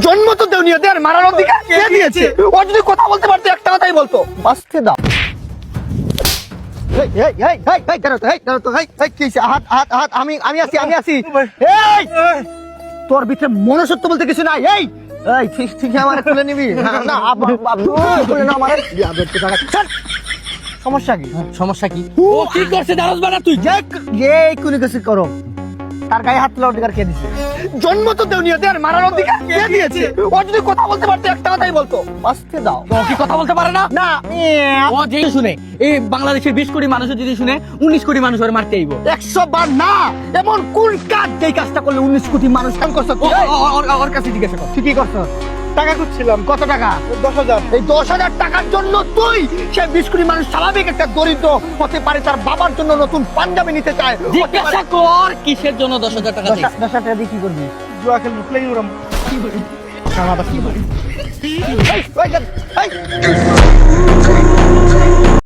জন্ম তো দেওনি, ওদের মারার অধিকার কে দিয়েছে? ও যদি কথা বলতে পারতো একটা কথাই বলতো, বাঁচতে দাও। এই এই এই এই এই দাঁড়াও তো, এই দাঁড়াও তো, এই এই কি হইছে? হাত হাত হাত, আমি আছি। এই তোর ভিতরে মনুষ্যত্ব বলতে কিছু নাই। এই এই ঠিক আমার তুলে নিবি না? তুলে না আমার সমস্যা কি? সমস্যা কি? ও কি করছে জানোস না তুই? এই কুনি কিছু করো, তার গায়ে হাত তোলার অধিকার কে দিয়েছে? জন্ম তো দেওনি, ওদের মারার অধিকার কে দিয়েছে? ও যদি কথা বলতে পারতো একটা কথাই বলতো, বাঁচতে দাও। ও কি কথা বলতে পারে না? না ও যে শুনে, এই বাংলাদেশের 20 কোটি মানুষ যদি শুনে 19 কোটি মানুষ ওর মারতে আইবো। 100 বার না, এমন কোন কাজ যেই কাজটা করলে 19 কোটি মানুষ কাম করছে? ওর কাছে জিজ্ঞাসা কর। ঠিকই করছো। টাকা খুঁজছিলাম, কত টাকা? 10,000। এই 10,000 টাকার জন্য তুই সেই 20 কোটি মানুষ স্বাভাবিক একটা দরিদ্র হতে পারে, তার বাবার জন্য নতুন পাঞ্জাবি নিতে চায়। জিজ্ঞাসা কর কিসের জন্য 10,000 টাকা চাইছিস? 10,000 টাকা দিয়ে কি করবি? জুয়া খেলবো, প্লেইং ওরম। কি বলি? এই